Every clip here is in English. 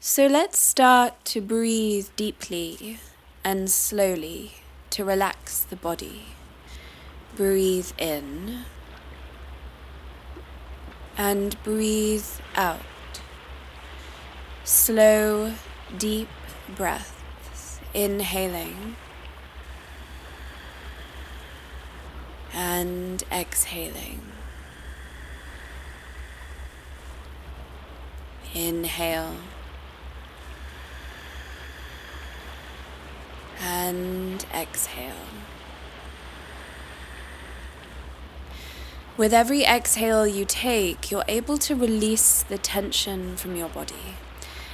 So let's start to breathe deeply and slowly to relax the body. Breathe in and breathe out. Slow, deep breaths, inhaling and exhaling. Inhale and exhale. With every exhale you take, you're able to release the tension from your body,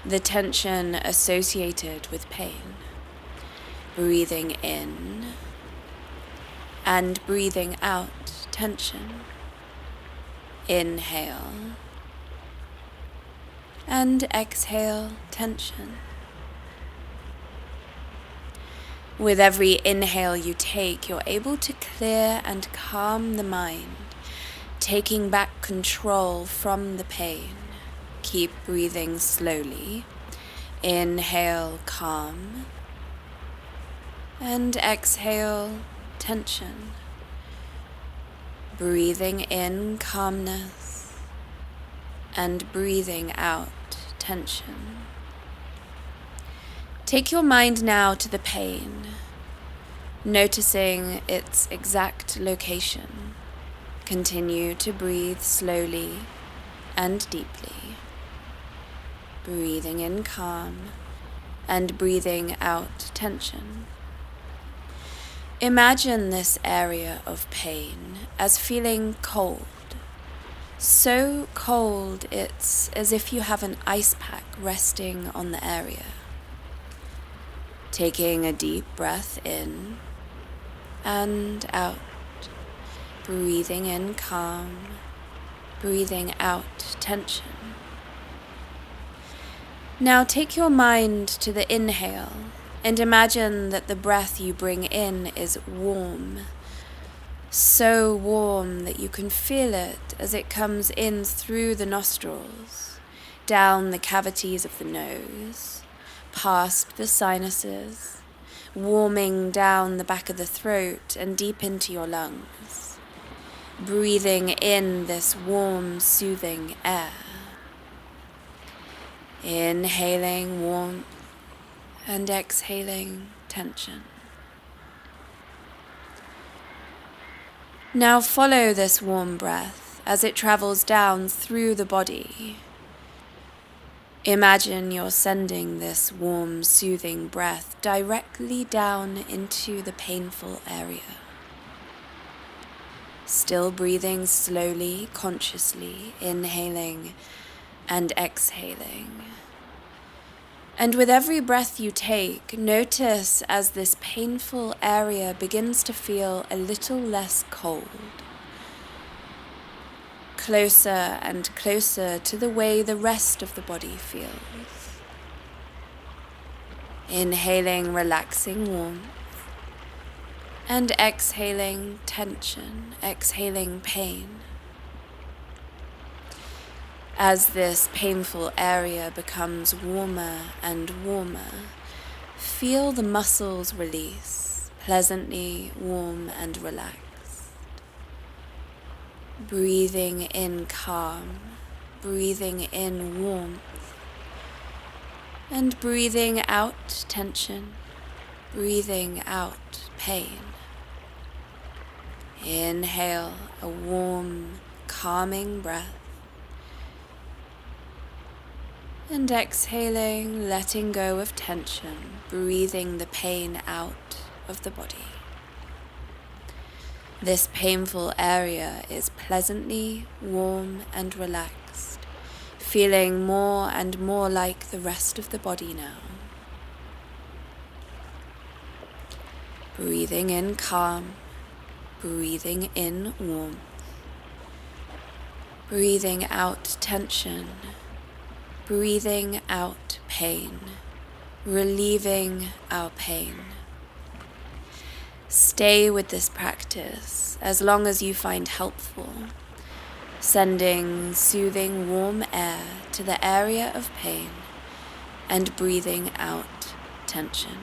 the tension associated with pain. Breathing in and breathing out tension. Inhale and exhale tension. With every inhale you take, you're able to clear and calm the mind, taking back control from the pain. Keep breathing slowly. Inhale, calm, and exhale, tension. Breathing in calmness and breathing out tension. Take your mind now to the pain, noticing its exact location. Continue to breathe slowly and deeply. Breathing in calm and breathing out tension. Imagine this area of pain as feeling cold. So cold it's as if you have an ice pack resting on the area. Taking a deep breath in and out. Breathing in calm, breathing out tension. Now take your mind to the inhale and imagine that the breath you bring in is warm. So warm that you can feel it as it comes in through the nostrils, down the cavities of the nose, past the sinuses, warming down the back of the throat and deep into your lungs. Breathing in this warm, soothing air. Inhaling warmth and exhaling tension. Now follow this warm breath as it travels down through the body. Imagine you're sending this warm, soothing breath directly down into the painful area. Still breathing slowly, consciously, inhaling and exhaling. And with every breath you take, notice as this painful area begins to feel a little less cold. Closer and closer to the way the rest of the body feels. Inhaling relaxing warmth and exhaling tension, exhaling pain. As this painful area becomes warmer and warmer, feel the muscles release, pleasantly warm and relaxed. Breathing in calm, breathing in warmth, and breathing out tension, breathing out pain. Inhale a warm, calming breath. And exhaling, letting go of tension, breathing the pain out of the body. This painful area is pleasantly warm and relaxed, feeling more and more like the rest of the body now. Breathing in calm, breathing in warmth, breathing out tension, breathing out pain, relieving our pain. Stay with this practice as long as you find helpful, sending soothing warm air to the area of pain and breathing out tension.